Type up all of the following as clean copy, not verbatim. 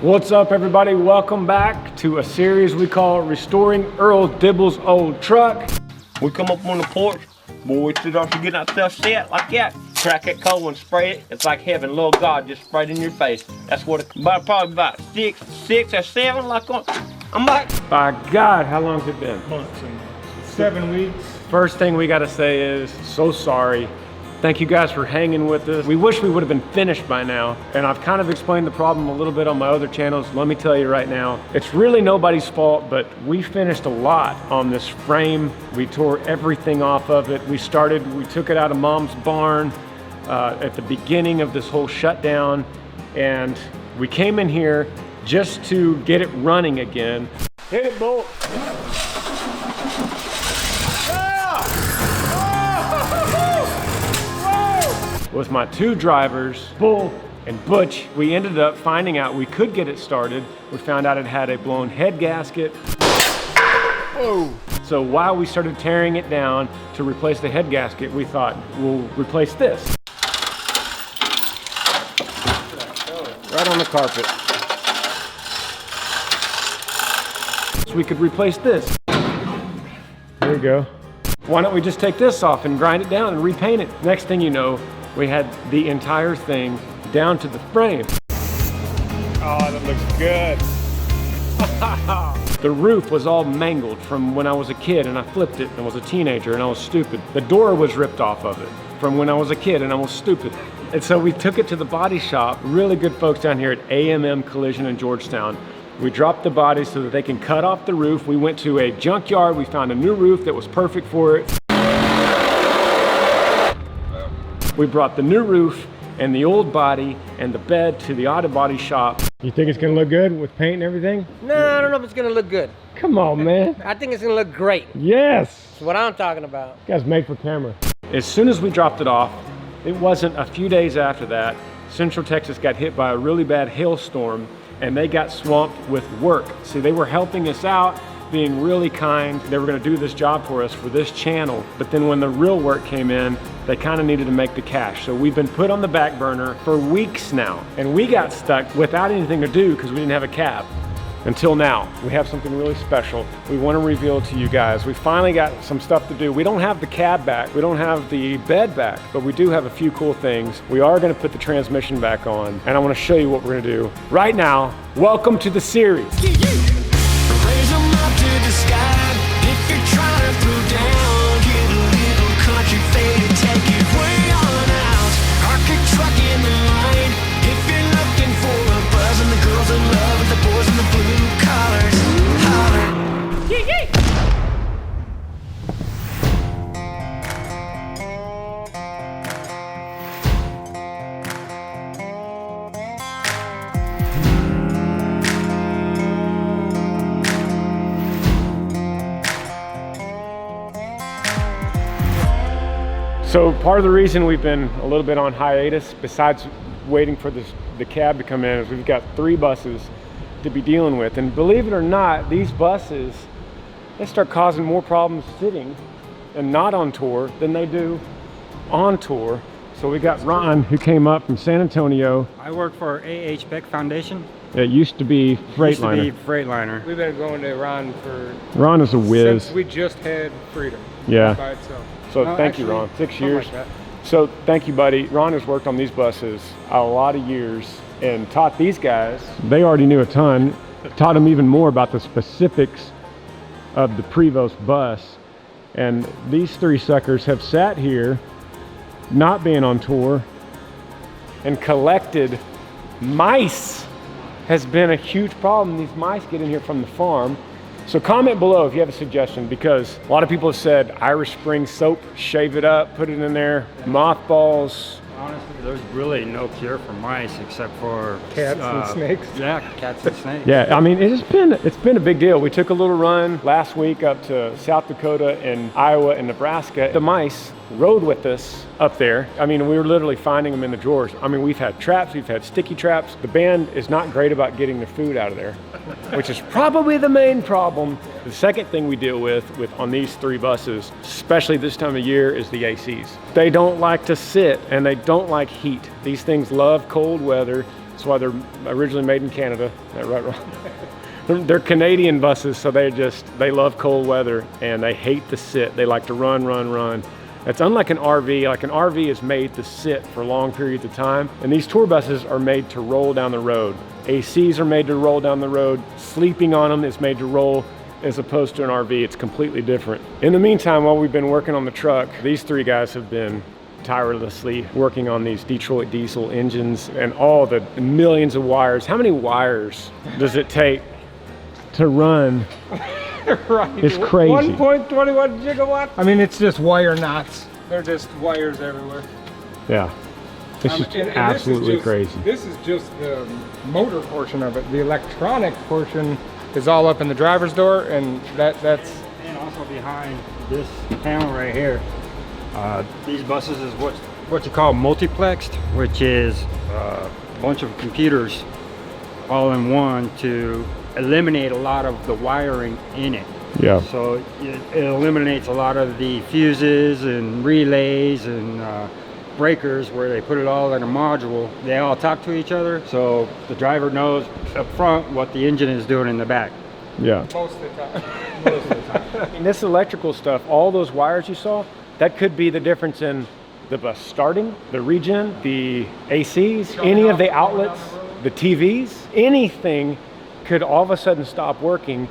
What's up, everybody? Welcome back to a series we call Restoring Earl Dibbles' Old Truck. We come up on the porch, boy, we sit off to get that stuff set like that. Crack that coal and spray it. It's like heaven, little God just sprayed in your face. That's what it, probably about six or seven, like on. I'm like, by God, how long's it been? Months and 7 weeks. First thing we gotta say is, so sorry. Thank you guys for hanging with us. We wish we would have been finished by now, and I've kind of explained the problem a little bit on my other channels. Let me tell you right now, it's really nobody's fault, but we finished a lot on this frame. We tore everything off of it. We took it out of Mom's barn at the beginning of this whole shutdown, and we came in here just to get it running again. Hit it, Bolt. With my two drivers, Bull and Butch, we ended up finding out we could get it started. We found out it had a blown head gasket. Whoa. So while we started tearing it down to replace the head gasket, we thought we'll replace this. Right on the carpet. So we could replace this. There you go. Why don't we just take this off and grind it down and repaint it? Next thing you know, we had the entire thing down to the frame. Oh, that looks good. The roof was all mangled from when I was a kid and I flipped it and was a teenager and I was stupid. The door was ripped off of it from when I was a kid and I was stupid. And so we took it to the body shop, really good folks down here at AMM Collision in Georgetown. We dropped the body so that they can cut off the roof. We went to a junkyard, we found a new roof that was perfect for it. We brought the new roof and the old body and the bed to the auto body shop. You think it's gonna look good with paint and everything? No, I don't know if it's gonna look good. Come on, man. I think it's gonna look great. Yes. That's what I'm talking about. This guy's made for camera. As soon as we dropped it off, it wasn't a few days after that, Central Texas got hit by a really bad hailstorm and they got swamped with work. See, they were helping us out, being really kind. They were gonna do this job for us for this channel. But then when the real work came in, they kind of needed to make the cash. So we've been put on the back burner for weeks now. And we got stuck without anything to do because we didn't have a cab. Until now, we have something really special. We want to reveal to you guys. We finally got some stuff to do. We don't have the cab back. We don't have the bed back, but we do have a few cool things. We are going to put the transmission back on, and I want to show you what we're going to do. Right now, welcome to the series. Raise them up to the sky. If you're trying to throw down, get a little country fade and take it way on out. Park a truck in the line. If you're looking for a buzz and the girls in love with the boys in the blue collars, holler. So part of the reason we've been a little bit on hiatus, besides waiting for the cab to come in, is we've got 3 buses to be dealing with. And believe it or not, these buses, they start causing more problems sitting and not on tour than they do on tour. So we got Ron, who came up from San Antonio. I work for A.H. Beck Foundation. It used to be Freightliner. Used to be Freightliner. We've been going to Ron for... Ron is a whiz. Since we just had Freedom. Yeah. By itself. So thank you, Ron. 6 years. Like that. So thank you, buddy. Ron has worked on these buses a lot of years and taught these guys. They already knew a ton. Taught them even more about the specifics of the Prevost bus. And these 3 suckers have sat here, not being on tour, and collected mice. Has been a huge problem. These mice get in here from the farm. So comment below if you have a suggestion, because a lot of people have said Irish Spring soap, shave it up, put it in there, mothballs. Honestly, there's really no cure for mice except for Cats and snakes. Yeah, cats and snakes. Yeah, I mean, it's been a big deal. We took a little run last week up to South Dakota and Iowa and Nebraska. The mice rode with us up there. I mean, we were literally finding them in the drawers. I mean, we've had traps, we've had sticky traps. The band is not great about getting the food out of there, which is probably the main problem. The second thing we deal with on these 3 buses, especially this time of year, is the ACs. They don't like to sit and they don't like heat. These things love cold weather. That's why they're originally made in Canada. Is that right, Ron? They're Canadian buses, so they love cold weather and they hate to sit. They like to run, run, run. It's unlike an RV. Like an RV is made to sit for long periods of time, and these tour buses are made to roll down the road. ACs are made to roll down the road. Sleeping on them is made to roll, as opposed to an RV. It's completely different. In the meantime, while we've been working on the truck, these three guys have been tirelessly working on these Detroit diesel engines and all the millions of wires. How many wires does it take to run? Right. It's crazy. 1.21 gigawatts. I mean, it's just wire knots. They're just wires everywhere. Yeah. It's just And absolutely crazy. This is just the motor portion of it. The electronic portion is all up in the driver's door, and that's. And also behind this panel right here, these buses is what you call multiplexed, which is a bunch of computers all in one to eliminate a lot of the wiring in it. Yeah. So it eliminates a lot of the fuses and relays and breakers where they put it all in a module. They all talk to each other, so the driver knows up front what the engine is doing in the back. Yeah. Most of the time. Most of the time. And this electrical stuff, all those wires you saw, that could be the difference in the bus starting, the regen, the ACs, any of the outlets, the TVs, anything could all of a sudden stop working,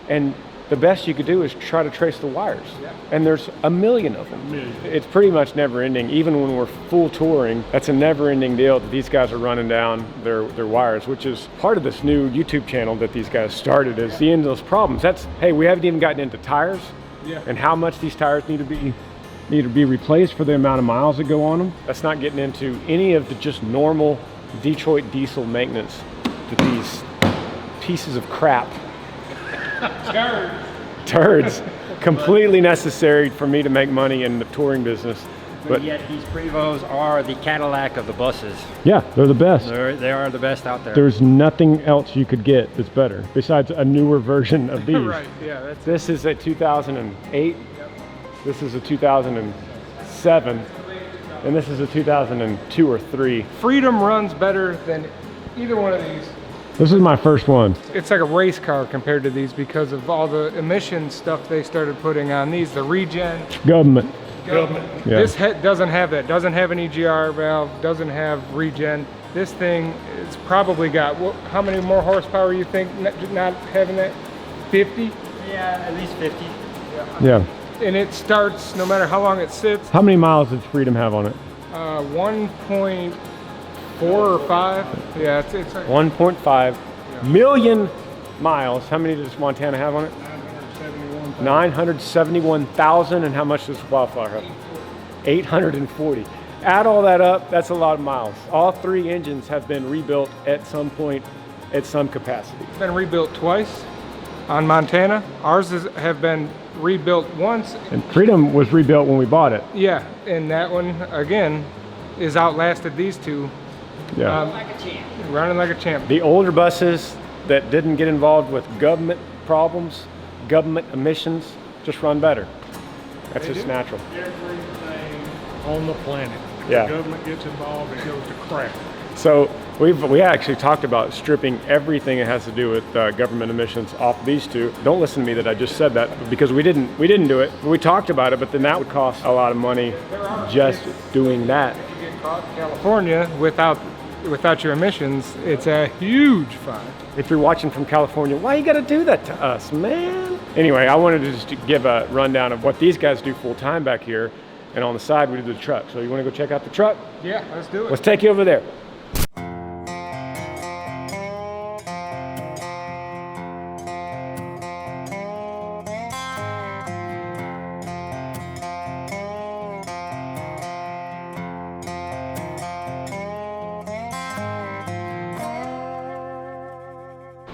and the best you could do is try to trace the wires. Yeah. And there's a million of them. It's pretty much never ending. Even when we're full touring, that's a never ending deal that these guys are running down their wires, which is part of this new YouTube channel that these guys started, is the endless problems. Hey, we haven't even gotten into tires and how much these tires need to be replaced for the amount of miles that go on them. That's not getting into any of the just normal Detroit diesel maintenance that these pieces of crap, turds, completely necessary for me to make money in the touring business. But yet these Prevos are the Cadillac of the buses. Yeah, they're the best. They are the best out there. There's nothing else you could get that's better besides a newer version of these. Right, yeah. This is a 2008. Yep. This is a 2007. And this is a 2002 or 3. Freedom runs better than either one of these. This is my first one. It's like a race car compared to these because of all the emission stuff they started putting on these. The regen. Government. Yeah. This doesn't have that. Doesn't have an EGR valve. Doesn't have regen. This thing, it's probably got, how many more horsepower you think not having that? 50? Yeah, at least 50. Yeah. And it starts no matter how long it sits. How many miles does Freedom have on it? 1.4 or 5. Yeah, it's like 1.5 million miles. How many does Montana have on it? 971,000. And how much does Wildflower have? 840. Add all that up, that's a lot of miles. All 3 engines have been rebuilt at some point, at some capacity. It's been rebuilt twice on Montana. Ours have been rebuilt once. And Freedom was rebuilt when we bought it. Yeah, and that one, again, is outlasted these two. Yeah. Running like a champ. The older buses that didn't get involved with government problems, government emissions, just run better. That's just natural. Everything on the planet. Yeah. The government gets involved, it goes to crap. So we actually talked about stripping everything that has to do with government emissions off these two. Don't listen to me that I just said that, because we didn't do it. We talked about it, but then that would cost a lot of money just doing that. If you get caught in California without your emissions, it's a huge fine. If you're watching from California, why you gotta do that to us, man? Anyway, I wanted to just give a rundown of what these guys do full time back here, and on the side we do the truck. So you wanna go check out the truck? Yeah, let's do it. Let's take you over there.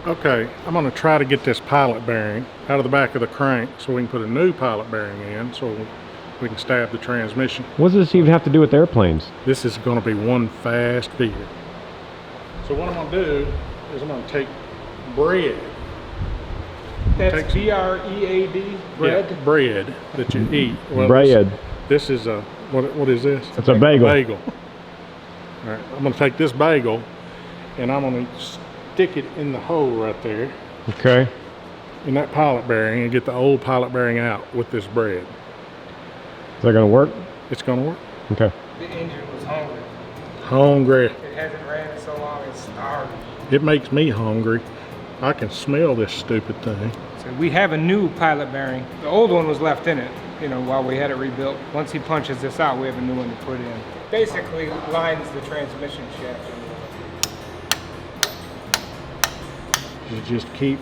Okay, I'm gonna try to get this pilot bearing out of the back of the crank so we can put a new pilot bearing in so we can stab the transmission. What does this even have to do with airplanes? This is gonna be one fast vehicle. So what I'm gonna do is I'm gonna take bread. That's B-R-E-A-D, bread. Yeah, bread that you eat. Well, Bread. This is a, what is this? It's a bagel. Bagel. All right, I'm gonna take this bagel and I'm gonna stick it in the hole right there Okay. in that pilot bearing and get the old pilot bearing out with this bread. Is that gonna work? It's gonna work. Okay. The engine was hungry. Hungry. It hasn't ran in so long, it's starving. It makes me hungry. I can smell this stupid thing. So we have a new pilot bearing. The old one was left in it, you know, while we had it rebuilt. Once he punches this out, we have a new one to put in. Basically lines the transmission shaft. You just keep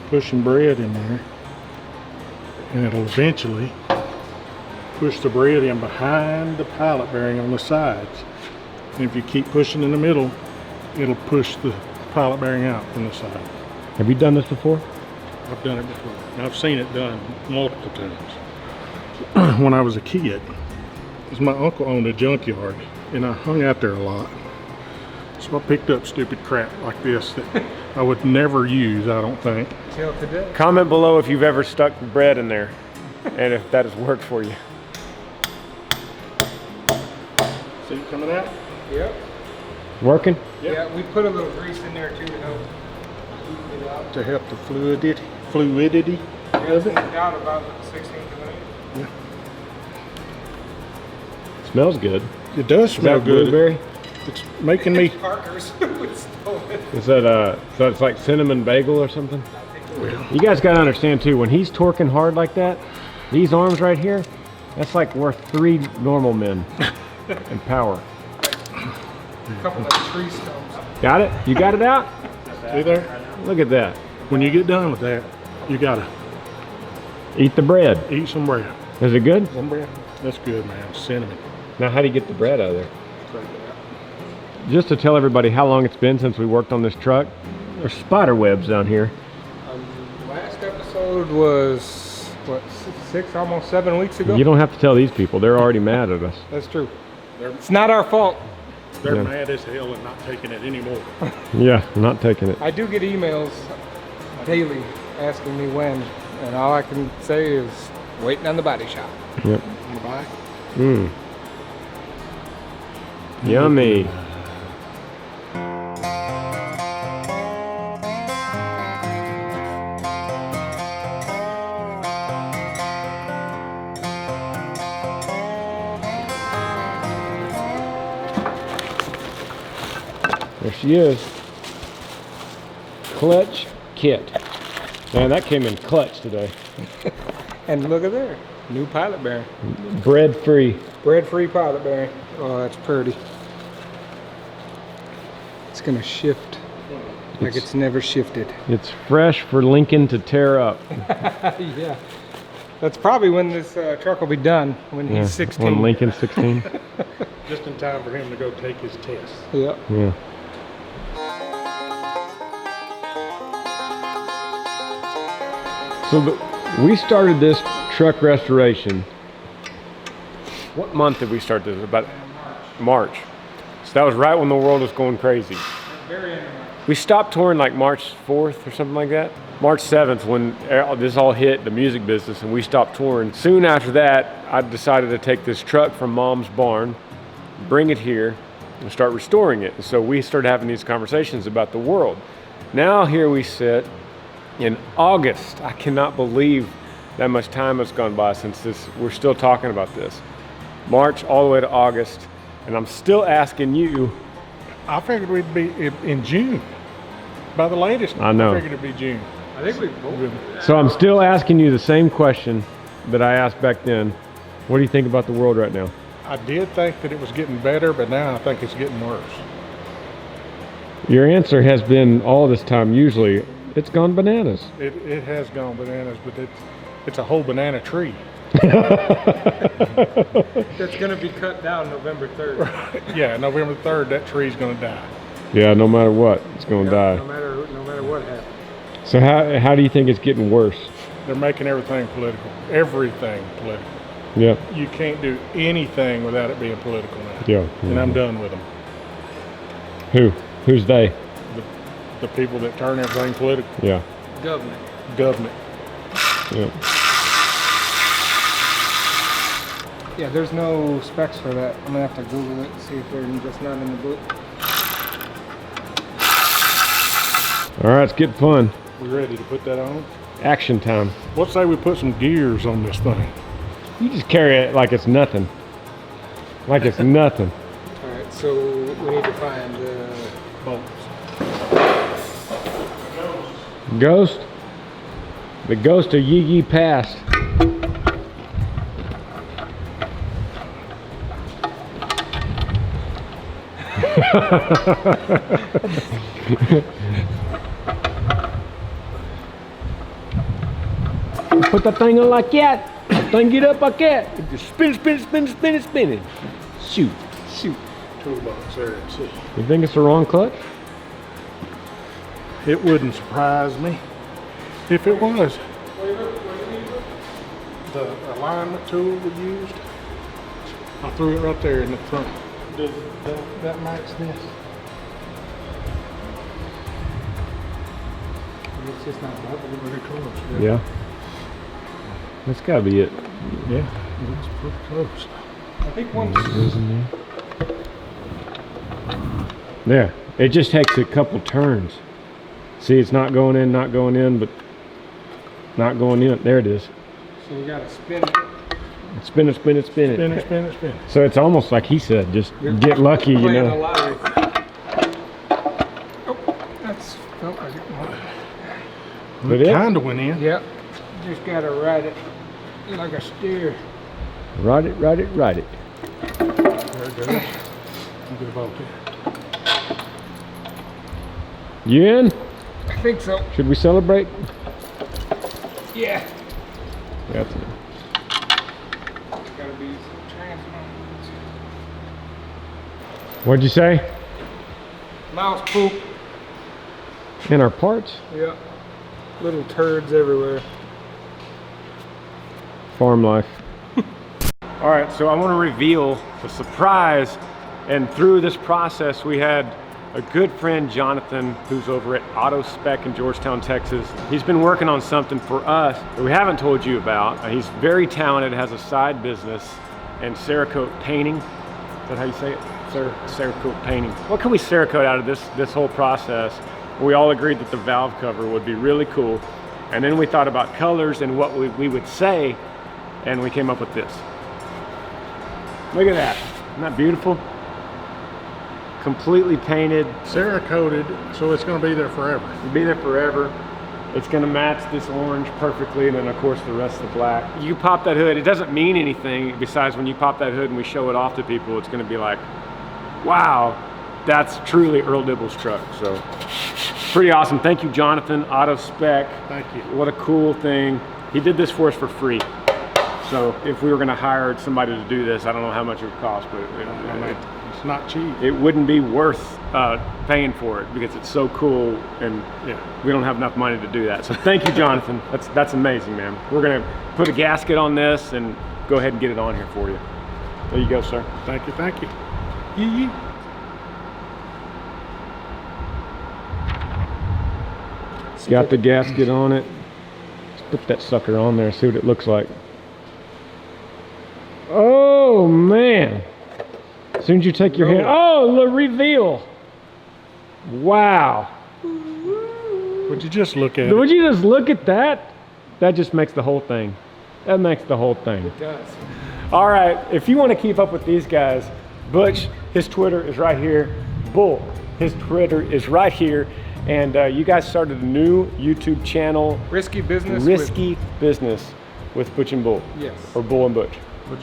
pushing bread in there, and it'll eventually push the bread in behind the pilot bearing on the sides. And if you keep pushing in the middle, it'll push the pilot bearing out from the side. Have you done this before? I've done it before. And I've seen it done multiple times. When I was a kid, 'cause my uncle owned a junkyard, and I hung out there a lot. So I picked up stupid crap like this that I would never use, I don't think. Till today. Comment below if you've ever stuck bread in there and if that has worked for you. See it coming out? Yep. Working? Yeah, we put a little grease in there too to help heat it out. To help the fluidity of it. Down about 16th of an inch. Smells good. It does Is smell that good. blueberry? It's making me. Parker's we stole it. Is that so it's like cinnamon bagel or something? You guys gotta understand too, when he's torquing hard like that, these arms right here, that's like worth 3 normal men in power. A couple of tree stumps. Got it? You got it out? See there? Look at that. When you get done with that, you gotta Eat the bread. eat some bread. Is it good? Some bread. That's good, man. Cinnamon. Now how do you get the bread out of there? Just to tell everybody how long it's been since we worked on this truck, there's spider webs down here. Last episode was, what, 6, almost 7 weeks ago? You don't have to tell these people, they're already mad at us. That's true. It's not our fault. They're Yeah. mad as hell and not taking it anymore. Yeah, I'm not taking it. I do get emails daily asking me when, and all I can say is waiting on the body shop. Yep. Bye. Mmm. Yummy. There she is. Clutch kit. Man, that came in clutch today. And look at there, new pilot bearing. Bread free. Bread-free pilot bearing. Oh, that's pretty. It's gonna shift like it's never shifted. It's fresh for Lincoln to tear up. Yeah. That's probably when this truck will be done, when Yeah, he's 16. when Lincoln's 16. Just in time for him to go take his test. Yeah. Yeah. So we started this truck restoration. What month did we start this? About March. So that was right when the world was going crazy. Very end of March. We stopped touring like March 4th or something like that. March 7th when this all hit the music business and we stopped touring. Soon after that, I decided to take this truck from Mom's barn, bring it here, and start restoring it. And so we started having these conversations about the world. Now here we sit in August. I cannot believe that much time has gone by since this. We're still talking about this. March all the way to August, and I'm still asking you. I figured we'd be in June. By the latest, I know. I figured it'd be June. I think we both. So I'm still asking you the same question that I asked back then. What do you think about the world right now? I did think that it was getting better, but now I think it's getting worse. Your answer has been all this time, usually, it's gone bananas. It has gone bananas, but it's a whole banana tree. That's gonna be cut down November 3rd. Yeah, November 3rd, that tree's gonna die. Yeah, no matter what, it's going to die. No matter what happens. So how do you think it's getting worse? They're making everything political. Everything political. Yeah. You can't do anything without it being political now. Yeah. And I'm done with them. Who's they? The people that turn everything political. Yeah. Government. Government. Yeah. Yeah, there's no specs for that. I'm gonna have to Google it and see if they're just not in the book. All right, it's getting fun. We ready to put that on? Action time. Let's say we put some gears on this thing. You just carry it like it's nothing. Like it's nothing. All right, so we need to find Bolts. Ghost? The ghost of Yee Yee Pass. Put that thing on like that. That thing get up like that. It just spin, spin, spin, spin, spinning. Shoot, shoot. Toolbox there and see. You think it's the wrong clutch? It wouldn't surprise me if it was. The alignment tool we used, I threw it right there in the front. Does that match this? It's just not bubbling very close. Yeah. That's gotta be it. Yeah, it's pretty close. I think one. There. It just takes a couple turns. See, it's not going in, but not going in. There it is. So we gotta spin it. Spin it, spin it, spin it. Spin it, spin it, spin it. So it's almost like he said, just get lucky, you Playing a know. lottery. Oh, that's felt like it. But it- Kinda went in. Yep. Just gotta ride it like a steer. Ride it, ride it, ride it. There it goes. Get a bolt here. You in? I think so. Should we celebrate? Yeah. That's it. Gotta be some transmitters. What'd you say? Mouse poop. In our parts? Yeah. Little turds everywhere. Farm life. All right, so I want to reveal the surprise. And through this process, we had a good friend, Jonathan, who's over at Auto Spec in Georgetown, Texas. He's been working on something for us that we haven't told you about. He's very talented, has a side business, and Cerakote painting. Is that how you say it? Cerakote painting. What can we Cerakote out of this whole process? We all agreed that the valve cover would be really cool. And then we thought about colors and what we would say, and we came up with this. Look at that. Isn't that beautiful? Completely painted. Cerakoted, so it's gonna be there forever. It'll be there forever. It's gonna match this orange perfectly, and then of course the rest of the black. You pop that hood, it doesn't mean anything besides when you pop that hood and we show it off to people, it's gonna be like, wow, that's truly Earl Dibbles' truck. So pretty awesome. Thank you, Jonathan, Auto Spec. Thank you. What a cool thing. He did this for us for free. So if we were gonna hire somebody to do this, I don't know how much it would cost, but It's not cheap. it wouldn't be worth paying for it because it's so cool, and Yeah. we don't have enough money to do that. So thank you, Jonathan. That's amazing, man. We're gonna put a gasket on this and go ahead and get it on here for you. There you go, sir. Thank you, thank you. Yee. Got the gasket on it. Let's put that sucker on there, see what it looks like. Oh man. As soon as you take your hand, oh, the reveal. Wow. Would you just look at it? Would you just look at that? That just makes the whole thing. That makes the whole thing. It does. All right, if you want to keep up with these guys, Butch, his Twitter is right here. Bull, his Twitter is right here. And you guys started a new YouTube channel, Risky business. Risky Business with Butch and Bull. Yes. Or Bull and Butch.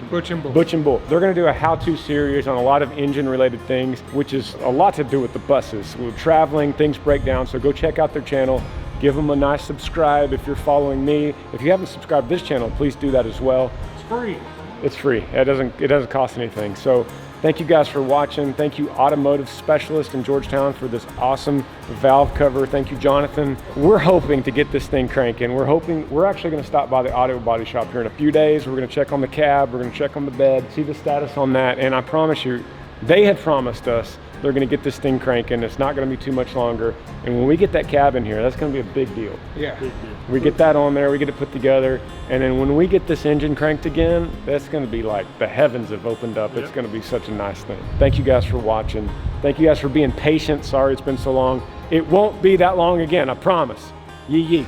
Butch and Bull. Butch and Bull. They're going to do a how-to series on a lot of engine-related things, which is a lot to do with the buses. We're traveling, things break down, so go check out their channel. Give them a nice subscribe if you're following me. If you haven't subscribed to this channel, please do that as well. It's free. It's free. It doesn't cost anything. So thank you guys for watching. Thank you, Automotive Specialist in Georgetown, for this awesome valve cover. Thank you, Jonathan. We're hoping to get this thing cranking. We're actually going to stop by the auto body shop here in a few days. We're going to check on the cab. We're going to check on the bed, see the status on that. And I promise you, they had promised us they're gonna get this thing cranking. It's not gonna be too much longer. And when we get that cab in here, that's gonna be a big deal. Yeah. We get that on there, we get it put together, and then when we get this engine cranked again, that's gonna be like the heavens have opened up. It's gonna be such a nice thing. Thank you guys for watching. Thank you guys for being patient. Sorry it's been so long. It won't be that long again, I promise. Yee yee.